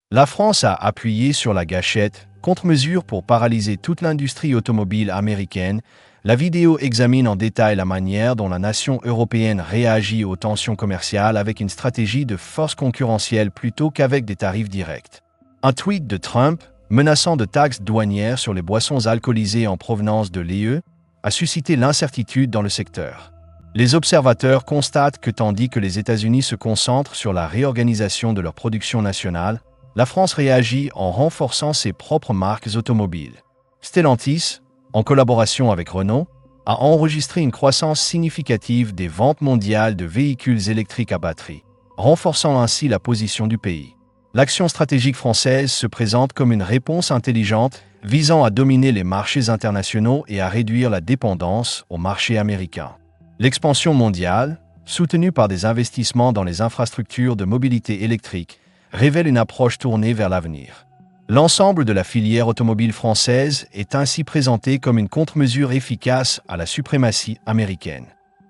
La France a appuyé sur la gâchette, contre-mesure pour paralyser toute l'industrie automobile américaine. La vidéo examine en détail la manière dont la nation européenne réagit aux tensions commerciales avec une stratégie de force concurrentielle plutôt qu'avec des tarifs directs. Un tweet de Trump, menaçant de taxes douanières sur les boissons alcoolisées en provenance de l'UE, a suscité l'incertitude dans le secteur. Les observateurs constatent que tandis que les États-Unis se concentrent sur la réorganisation de leur production nationale, la France réagit en renforçant ses propres marques automobiles. Stellantis, en collaboration avec Renault, a enregistré une croissance significative des ventes mondiales de véhicules électriques à batterie, renforçant ainsi la position du pays. L'action stratégique française se présente comme une réponse intelligente visant à dominer les marchés internationaux et à réduire la dépendance au marché américain. L'expansion mondiale, soutenue par des investissements dans les infrastructures de mobilité électrique, révèle une approche tournée vers l'avenir. L'ensemble de la filière automobile française est ainsi présenté comme une contre-mesure efficace à la suprématie américaine.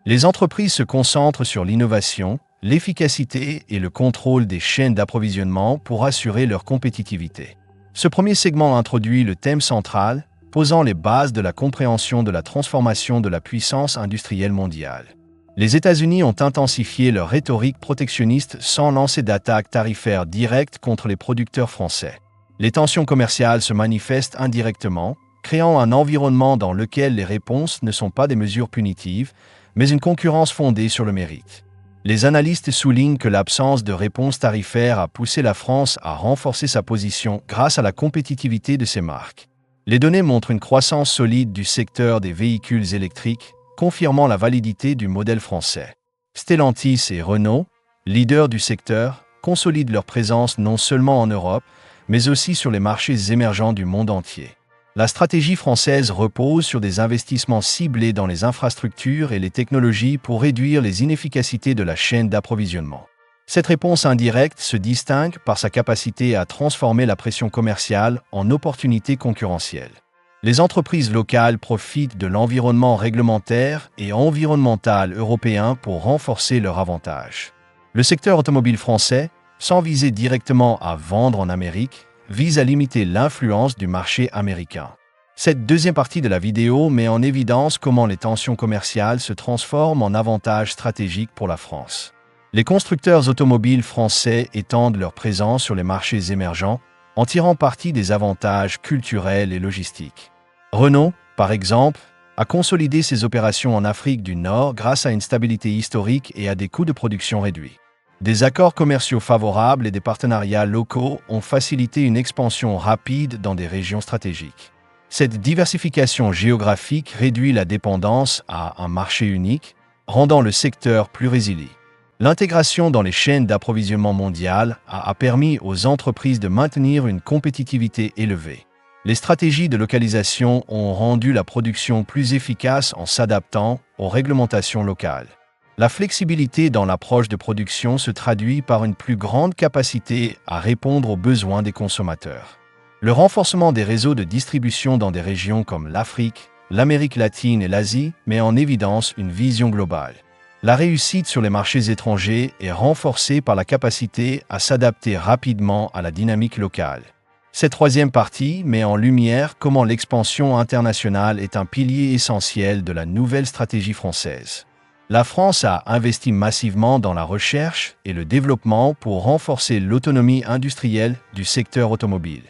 Les entreprises se concentrent sur l'innovation, l'efficacité et le contrôle des chaînes d'approvisionnement pour assurer leur compétitivité. Ce premier segment introduit le thème central, posant les bases de la compréhension de la transformation de la puissance industrielle mondiale. Les États-Unis ont intensifié leur rhétorique protectionniste sans lancer d'attaques tarifaires directes contre les producteurs français. Les tensions commerciales se manifestent indirectement, créant un environnement dans lequel les réponses ne sont pas des mesures punitives, mais une concurrence fondée sur le mérite. Les analystes soulignent que l'absence de réponse tarifaire a poussé la France à renforcer sa position grâce à la compétitivité de ses marques. Les données montrent une croissance solide du secteur des véhicules électriques, confirmant la validité du modèle français. Stellantis et Renault, leaders du secteur, consolident leur présence non seulement en Europe, mais aussi sur les marchés émergents du monde entier. La stratégie française repose sur des investissements ciblés dans les infrastructures et les technologies pour réduire les inefficacités de la chaîne d'approvisionnement. Cette réponse indirecte se distingue par sa capacité à transformer la pression commerciale en opportunité concurrentielle. Les entreprises locales profitent de l'environnement réglementaire et environnemental européen pour renforcer leur avantage. Le secteur automobile français, sans viser directement à vendre en Amérique, vise à limiter l'influence du marché américain. Cette deuxième partie de la vidéo met en évidence comment les tensions commerciales se transforment en avantages stratégiques pour la France. Les constructeurs automobiles français étendent leur présence sur les marchés émergents en tirant parti des avantages culturels et logistiques. Renault, par exemple, a consolidé ses opérations en Afrique du Nord grâce à une stabilité historique et à des coûts de production réduits. Des accords commerciaux favorables et des partenariats locaux ont facilité une expansion rapide dans des régions stratégiques. Cette diversification géographique réduit la dépendance à un marché unique, rendant le secteur plus résilient. L'intégration dans les chaînes d'approvisionnement mondiales a permis aux entreprises de maintenir une compétitivité élevée. Les stratégies de localisation ont rendu la production plus efficace en s'adaptant aux réglementations locales. La flexibilité dans l'approche de production se traduit par une plus grande capacité à répondre aux besoins des consommateurs. Le renforcement des réseaux de distribution dans des régions comme l'Afrique, l'Amérique latine et l'Asie met en évidence une vision globale. La réussite sur les marchés étrangers est renforcée par la capacité à s'adapter rapidement à la dynamique locale. Cette troisième partie met en lumière comment l'expansion internationale est un pilier essentiel de la nouvelle stratégie française. La France a investi massivement dans la recherche et le développement pour renforcer l'autonomie industrielle du secteur automobile.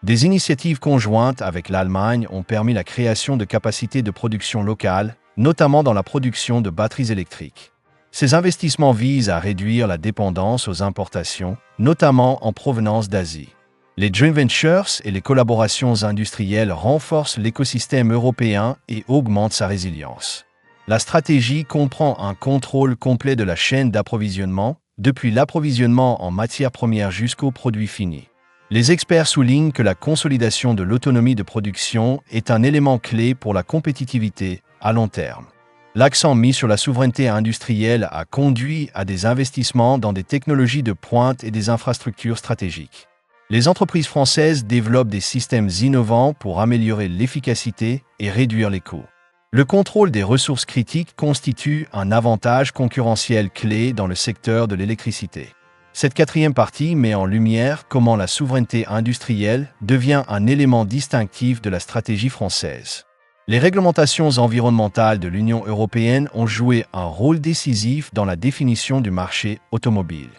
Des initiatives conjointes avec l'Allemagne ont permis la création de capacités de production locales, notamment dans la production de batteries électriques. Ces investissements visent à réduire la dépendance aux importations, notamment en provenance d'Asie. Les joint ventures et les collaborations industrielles renforcent l'écosystème européen et augmentent sa résilience. La stratégie comprend un contrôle complet de la chaîne d'approvisionnement, depuis l'approvisionnement en matières premières jusqu'aux produits finis. Les experts soulignent que la consolidation de l'autonomie de production est un élément clé pour la compétitivité à long terme. L'accent mis sur la souveraineté industrielle a conduit à des investissements dans des technologies de pointe et des infrastructures stratégiques. Les entreprises françaises développent des systèmes innovants pour améliorer l'efficacité et réduire les coûts. Le contrôle des ressources critiques constitue un avantage concurrentiel clé dans le secteur de l'électricité. Cette quatrième partie met en lumière comment la souveraineté industrielle devient un élément distinctif de la stratégie française. Les réglementations environnementales de l'Union européenne ont joué un rôle décisif dans la définition du marché automobile.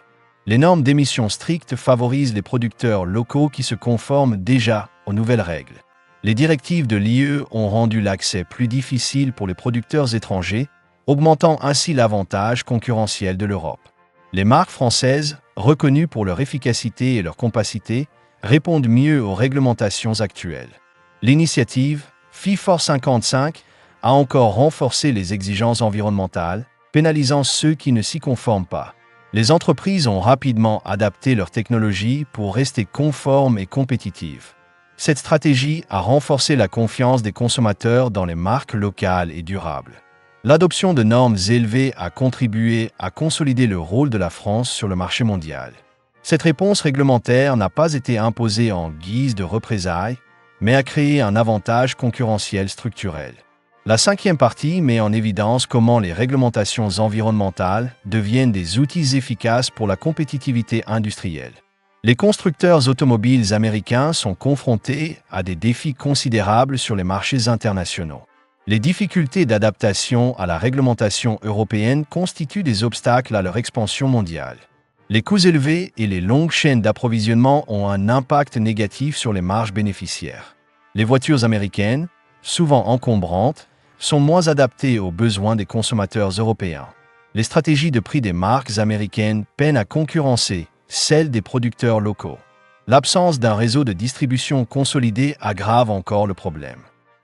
Les normes d'émissions strictes favorisent les producteurs locaux qui se conforment déjà aux nouvelles règles. Les directives de l'IE ont rendu l'accès plus difficile pour les producteurs étrangers, augmentant ainsi l'avantage concurrentiel de l'Europe. Les marques françaises, reconnues pour leur efficacité et leur compacité, répondent mieux aux réglementations actuelles. L'initiative Fit for 55 a encore renforcé les exigences environnementales, pénalisant ceux qui ne s'y conforment pas. Les entreprises ont rapidement adapté leur technologie pour rester conformes et compétitives. Cette stratégie a renforcé la confiance des consommateurs dans les marques locales et durables. L'adoption de normes élevées a contribué à consolider le rôle de la France sur le marché mondial. Cette réponse réglementaire n'a pas été imposée en guise de représailles, mais a créé un avantage concurrentiel structurel. La cinquième partie met en évidence comment les réglementations environnementales deviennent des outils efficaces pour la compétitivité industrielle. Les constructeurs automobiles américains sont confrontés à des défis considérables sur les marchés internationaux. Les difficultés d'adaptation à la réglementation européenne constituent des obstacles à leur expansion mondiale. Les coûts élevés et les longues chaînes d'approvisionnement ont un impact négatif sur les marges bénéficiaires. Les voitures américaines, souvent encombrantes, sont moins adaptées aux besoins des consommateurs européens. Les stratégies de prix des marques américaines peinent à concurrencer celles des producteurs locaux. L'absence d'un réseau de distribution consolidé aggrave encore le problème.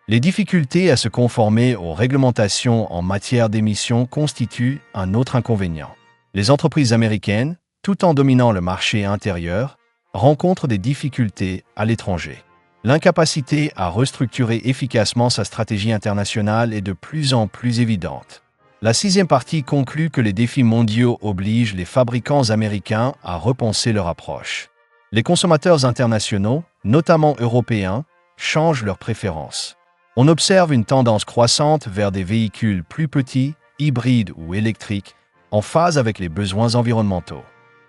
Les difficultés à se conformer aux réglementations en matière d'émissions constituent un autre inconvénient. Les entreprises américaines, tout en dominant le marché intérieur, rencontrent des difficultés à l'étranger. L'incapacité à restructurer efficacement sa stratégie internationale est de plus en plus évidente. La sixième partie conclut que les défis mondiaux obligent les fabricants américains à repenser leur approche. Les consommateurs internationaux, notamment européens, changent leurs préférences. On observe une tendance croissante vers des véhicules plus petits, hybrides ou électriques, en phase avec les besoins environnementaux.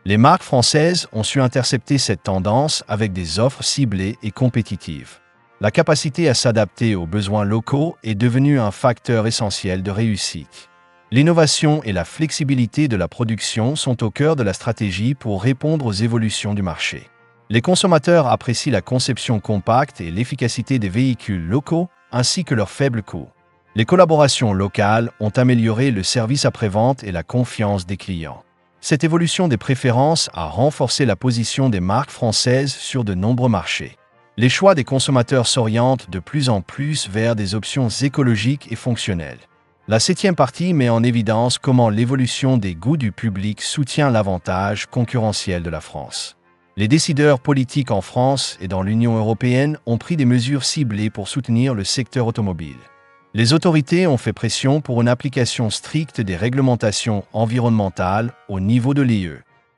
Les marques françaises ont su intercepter cette tendance avec des offres ciblées et compétitives. La capacité à s'adapter aux besoins locaux est devenue un facteur essentiel de réussite. L'innovation et la flexibilité de la production sont au cœur de la stratégie pour répondre aux évolutions du marché. Les consommateurs apprécient la conception compacte et l'efficacité des véhicules locaux, ainsi que leur faible coût. Les collaborations locales ont amélioré le service après-vente et la confiance des clients. Cette évolution des préférences a renforcé la position des marques françaises sur de nombreux marchés. Les choix des consommateurs s'orientent de plus en plus vers des options écologiques et fonctionnelles. La septième partie met en évidence comment l'évolution des goûts du public soutient l'avantage concurrentiel de la France. Les décideurs politiques en France et dans l'Union européenne ont pris des mesures ciblées pour soutenir le secteur automobile. Les autorités ont fait pression pour une application stricte des réglementations environnementales au niveau de l'IE.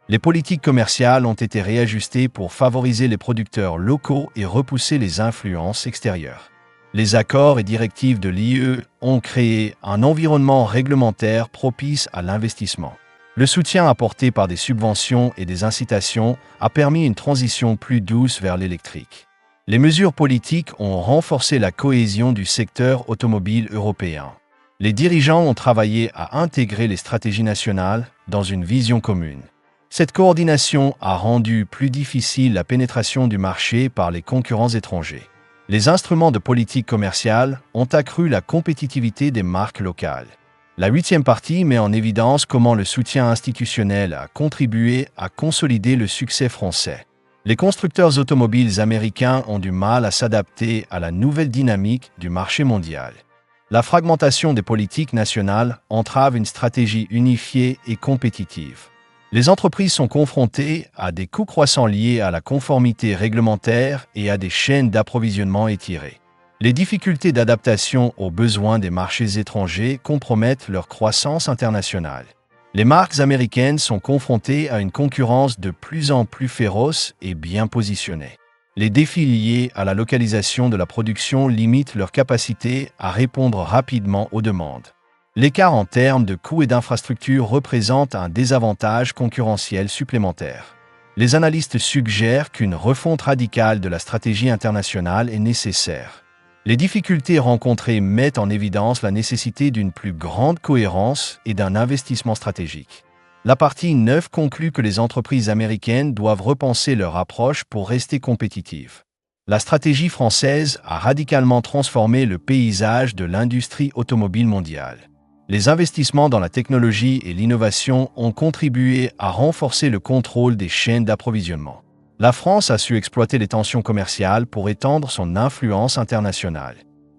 Les politiques commerciales ont été réajustées pour favoriser les producteurs locaux et repousser les influences extérieures. Les accords et directives de l'IE ont créé un environnement réglementaire propice à l'investissement. Le soutien apporté par des subventions et des incitations a permis une transition plus douce vers l'électrique. Les mesures politiques ont renforcé la cohésion du secteur automobile européen. Les dirigeants ont travaillé à intégrer les stratégies nationales dans une vision commune. Cette coordination a rendu plus difficile la pénétration du marché par les concurrents étrangers. Les instruments de politique commerciale ont accru la compétitivité des marques locales. La huitième partie met en évidence comment le soutien institutionnel a contribué à consolider le succès français. Les constructeurs automobiles américains ont du mal à s'adapter à la nouvelle dynamique du marché mondial. La fragmentation des politiques nationales entrave une stratégie unifiée et compétitive. Les entreprises sont confrontées à des coûts croissants liés à la conformité réglementaire et à des chaînes d'approvisionnement étirées. Les difficultés d'adaptation aux besoins des marchés étrangers compromettent leur croissance internationale. Les marques américaines sont confrontées à une concurrence de plus en plus féroce et bien positionnée. Les défis liés à la localisation de la production limitent leur capacité à répondre rapidement aux demandes. L'écart en termes de coûts et d'infrastructures représente un désavantage concurrentiel supplémentaire. Les analystes suggèrent qu'une refonte radicale de la stratégie internationale est nécessaire. Les difficultés rencontrées mettent en évidence la nécessité d'une plus grande cohérence et d'un investissement stratégique. La partie 9 conclut que les entreprises américaines doivent repenser leur approche pour rester compétitives. La stratégie française a radicalement transformé le paysage de l'industrie automobile mondiale. Les investissements dans la technologie et l'innovation ont contribué à renforcer le contrôle des chaînes d'approvisionnement. La France a su exploiter les tensions commerciales pour étendre son influence internationale.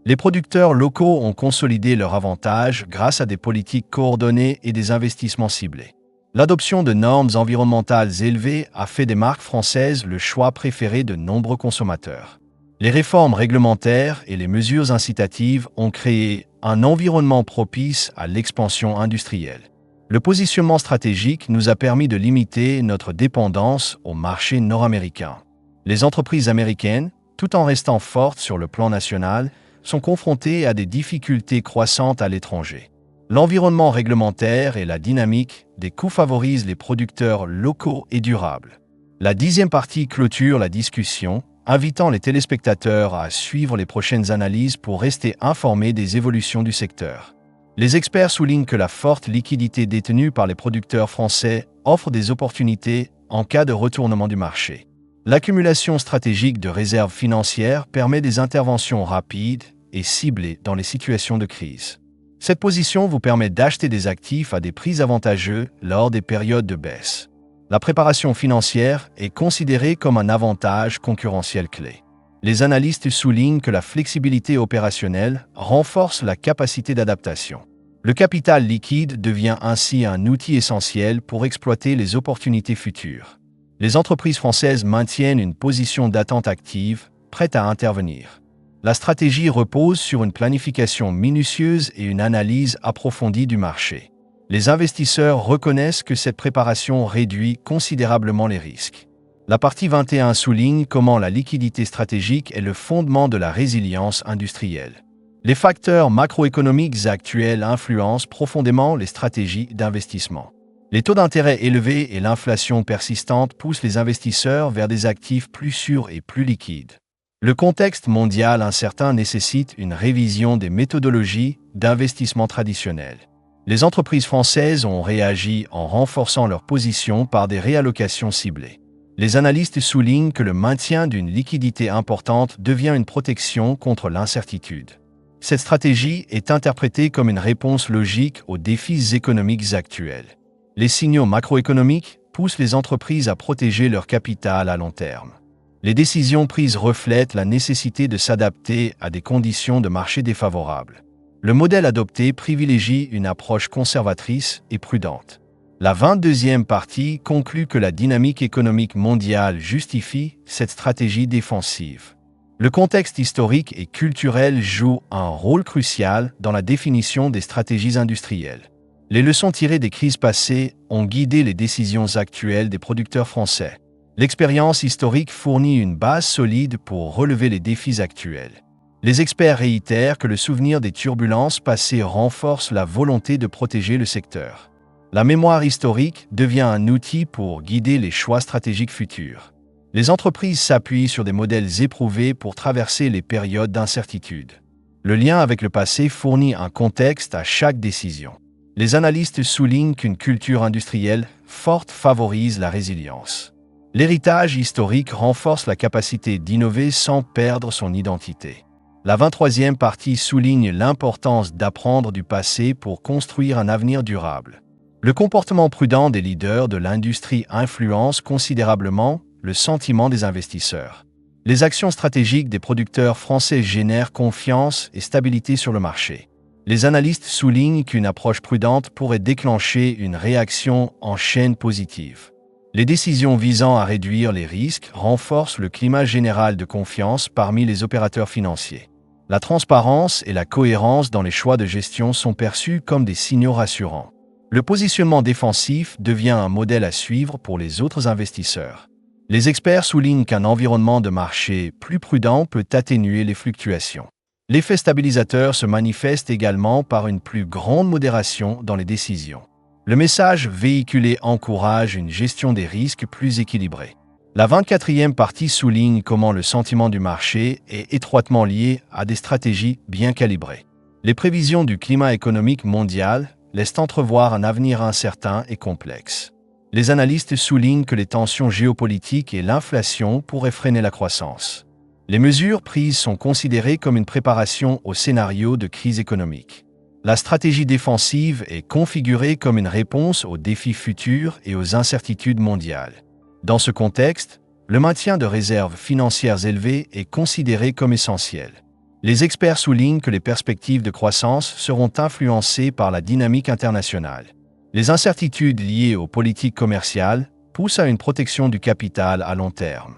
Les producteurs locaux ont consolidé leur avantage grâce à des politiques coordonnées et des investissements ciblés. L'adoption de normes environnementales élevées a fait des marques françaises le choix préféré de nombreux consommateurs. Les réformes réglementaires et les mesures incitatives ont créé un environnement propice à l'expansion industrielle. Le positionnement stratégique nous a permis de limiter notre dépendance au marché nord-américain. Les entreprises américaines, tout en restant fortes sur le plan national, sont confrontées à des difficultés croissantes à l'étranger. L'environnement réglementaire et la dynamique des coûts favorisent les producteurs locaux et durables. La 10e partie clôture la discussion, invitant les téléspectateurs à suivre les prochaines analyses pour rester informés des évolutions du secteur. Les experts soulignent que la forte liquidité détenue par les producteurs français offre des opportunités en cas de retournement du marché. L'accumulation stratégique de réserves financières permet des interventions rapides et ciblées dans les situations de crise. Cette position vous permet d'acheter des actifs à des prix avantageux lors des périodes de baisse. La préparation financière est considérée comme un avantage concurrentiel clé. Les analystes soulignent que la flexibilité opérationnelle renforce la capacité d'adaptation. Le capital liquide devient ainsi un outil essentiel pour exploiter les opportunités futures. Les entreprises françaises maintiennent une position d'attente active, prête à intervenir. La stratégie repose sur une planification minutieuse et une analyse approfondie du marché. Les investisseurs reconnaissent que cette préparation réduit considérablement les risques. La partie 21 souligne comment la liquidité stratégique est le fondement de la résilience industrielle. Les facteurs macroéconomiques actuels influencent profondément les stratégies d'investissement. Les taux d'intérêt élevés et l'inflation persistante poussent les investisseurs vers des actifs plus sûrs et plus liquides. Le contexte mondial incertain nécessite une révision des méthodologies d'investissement traditionnelles. Les entreprises françaises ont réagi en renforçant leur position par des réallocations ciblées. Les analystes soulignent que le maintien d'une liquidité importante devient une protection contre l'incertitude. Cette stratégie est interprétée comme une réponse logique aux défis économiques actuels. Les signaux macroéconomiques poussent les entreprises à protéger leur capital à long terme. Les décisions prises reflètent la nécessité de s'adapter à des conditions de marché défavorables. Le modèle adopté privilégie une approche conservatrice et prudente. La 22e partie conclut que la dynamique économique mondiale justifie cette stratégie défensive. Le contexte historique et culturel joue un rôle crucial dans la définition des stratégies industrielles. Les leçons tirées des crises passées ont guidé les décisions actuelles des producteurs français. L'expérience historique fournit une base solide pour relever les défis actuels. Les experts réitèrent que le souvenir des turbulences passées renforce la volonté de protéger le secteur. La mémoire historique devient un outil pour guider les choix stratégiques futurs. Les entreprises s'appuient sur des modèles éprouvés pour traverser les périodes d'incertitude. Le lien avec le passé fournit un contexte à chaque décision. Les analystes soulignent qu'une culture industrielle forte favorise la résilience. L'héritage historique renforce la capacité d'innover sans perdre son identité. La 23e partie souligne l'importance d'apprendre du passé pour construire un avenir durable. Le comportement prudent des leaders de l'industrie influence considérablement le sentiment des investisseurs. Les actions stratégiques des producteurs français génèrent confiance et stabilité sur le marché. Les analystes soulignent qu'une approche prudente pourrait déclencher une réaction en chaîne positive. Les décisions visant à réduire les risques renforcent le climat général de confiance parmi les opérateurs financiers. La transparence et la cohérence dans les choix de gestion sont perçus comme des signaux rassurants. Le positionnement défensif devient un modèle à suivre pour les autres investisseurs. Les experts soulignent qu'un environnement de marché plus prudent peut atténuer les fluctuations. L'effet stabilisateur se manifeste également par une plus grande modération dans les décisions. Le message véhiculé encourage une gestion des risques plus équilibrée. La 24e partie souligne comment le sentiment du marché est étroitement lié à des stratégies bien calibrées. Les prévisions du climat économique mondial laissent entrevoir un avenir incertain et complexe. Les analystes soulignent que les tensions géopolitiques et l'inflation pourraient freiner la croissance. Les mesures prises sont considérées comme une préparation au scénario de crise économique. La stratégie défensive est configurée comme une réponse aux défis futurs et aux incertitudes mondiales. Dans ce contexte, le maintien de réserves financières élevées est considéré comme essentiel. Les experts soulignent que les perspectives de croissance seront influencées par la dynamique internationale. Les incertitudes liées aux politiques commerciales poussent à une protection du capital à long terme.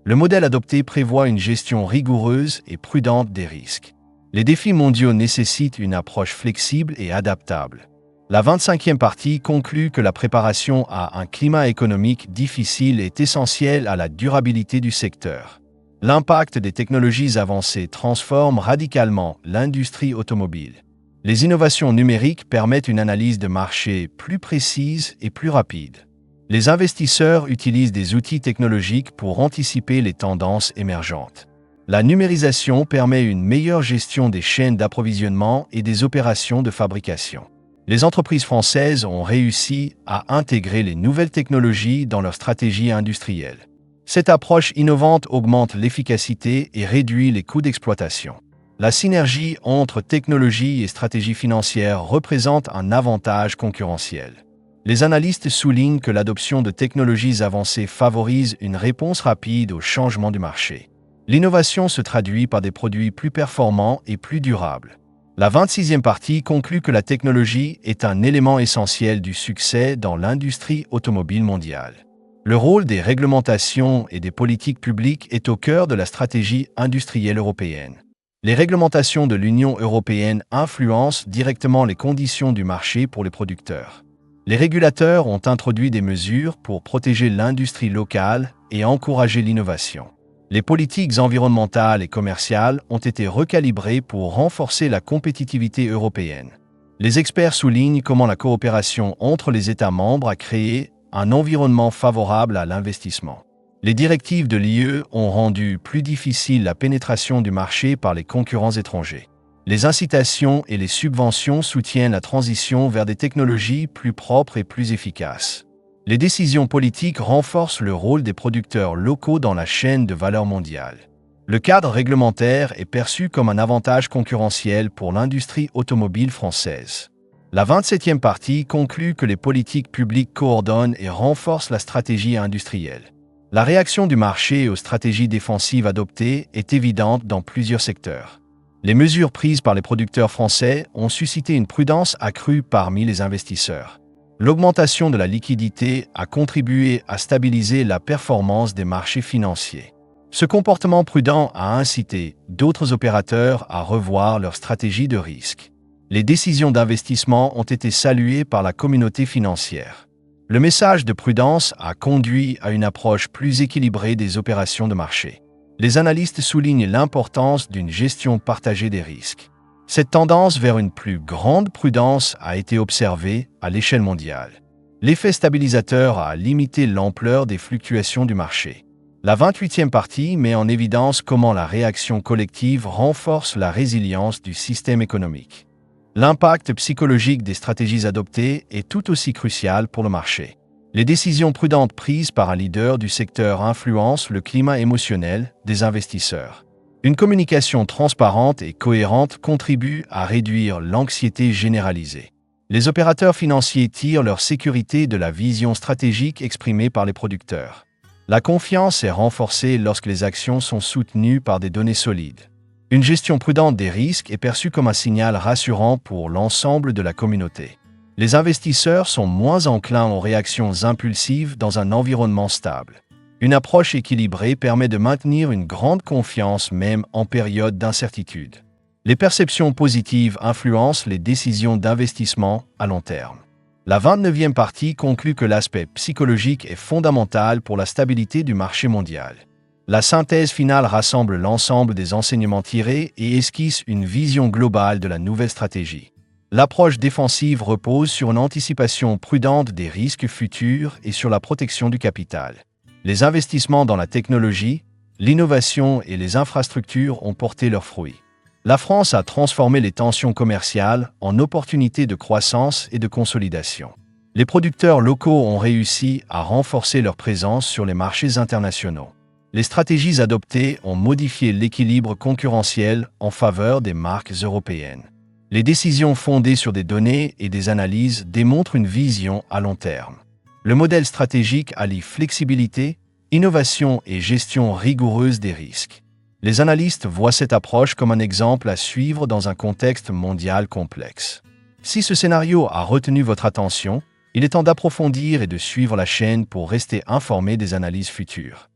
Le modèle adopté prévoit une gestion rigoureuse et prudente des risques. Les défis mondiaux nécessitent une approche flexible et adaptable. La 25e partie conclut que la préparation à un climat économique difficile est essentielle à la durabilité du secteur. L'impact des technologies avancées transforme radicalement l'industrie automobile. Les innovations numériques permettent une analyse de marché plus précise et plus rapide. Les investisseurs utilisent des outils technologiques pour anticiper les tendances émergentes. La numérisation permet une meilleure gestion des chaînes d'approvisionnement et des opérations de fabrication. Les entreprises françaises ont réussi à intégrer les nouvelles technologies dans leur stratégie industrielle. Cette approche innovante augmente l'efficacité et réduit les coûts d'exploitation. La synergie entre technologie et stratégie financière représente un avantage concurrentiel. Les analystes soulignent que l'adoption de technologies avancées favorise une réponse rapide aux changements du marché. L'innovation se traduit par des produits plus performants et plus durables. La 26e partie conclut que la technologie est un élément essentiel du succès dans l'industrie automobile mondiale. Le rôle des réglementations et des politiques publiques est au cœur de la stratégie industrielle européenne. Les réglementations de l'Union européenne influencent directement les conditions du marché pour les producteurs. Les régulateurs ont introduit des mesures pour protéger l'industrie locale et encourager l'innovation. Les politiques environnementales et commerciales ont été recalibrées pour renforcer la compétitivité européenne. Les experts soulignent comment la coopération entre les États membres a créé un environnement favorable à l'investissement. Les directives de l'UE ont rendu plus difficile la pénétration du marché par les concurrents étrangers. Les incitations et les subventions soutiennent la transition vers des technologies plus propres et plus efficaces. Les décisions politiques renforcent le rôle des producteurs locaux dans la chaîne de valeur mondiale. Le cadre réglementaire est perçu comme un avantage concurrentiel pour l'industrie automobile française. La 27e partie conclut que les politiques publiques coordonnent et renforcent la stratégie industrielle. La réaction du marché aux stratégies défensives adoptées est évidente dans plusieurs secteurs. Les mesures prises par les producteurs français ont suscité une prudence accrue parmi les investisseurs. L'augmentation de la liquidité a contribué à stabiliser la performance des marchés financiers. Ce comportement prudent a incité d'autres opérateurs à revoir leur stratégie de risque. Les décisions d'investissement ont été saluées par la communauté financière. Le message de prudence a conduit à une approche plus équilibrée des opérations de marché. Les analystes soulignent l'importance d'une gestion partagée des risques. Cette tendance vers une plus grande prudence a été observée à l'échelle mondiale. L'effet stabilisateur a limité l'ampleur des fluctuations du marché. La 28e partie met en évidence comment la réaction collective renforce la résilience du système économique. L'impact psychologique des stratégies adoptées est tout aussi crucial pour le marché. Les décisions prudentes prises par un leader du secteur influencent le climat émotionnel des investisseurs. Une communication transparente et cohérente contribue à réduire l'anxiété généralisée. Les opérateurs financiers tirent leur sécurité de la vision stratégique exprimée par les producteurs. La confiance est renforcée lorsque les actions sont soutenues par des données solides. Une gestion prudente des risques est perçue comme un signal rassurant pour l'ensemble de la communauté. Les investisseurs sont moins enclins aux réactions impulsives dans un environnement stable. Une approche équilibrée permet de maintenir une grande confiance même en période d'incertitude. Les perceptions positives influencent les décisions d'investissement à long terme. La 29e partie conclut que l'aspect psychologique est fondamental pour la stabilité du marché mondial. La synthèse finale rassemble l'ensemble des enseignements tirés et esquisse une vision globale de la nouvelle stratégie. L'approche défensive repose sur une anticipation prudente des risques futurs et sur la protection du capital. Les investissements dans la technologie, l'innovation et les infrastructures ont porté leurs fruits. La France a transformé les tensions commerciales en opportunités de croissance et de consolidation. Les producteurs locaux ont réussi à renforcer leur présence sur les marchés internationaux. Les stratégies adoptées ont modifié l'équilibre concurrentiel en faveur des marques européennes. Les décisions fondées sur des données et des analyses démontrent une vision à long terme. Le modèle stratégique allie flexibilité, innovation et gestion rigoureuse des risques. Les analystes voient cette approche comme un exemple à suivre dans un contexte mondial complexe. Si ce scénario a retenu votre attention, il est temps d'approfondir et de suivre la chaîne pour rester informé des analyses futures.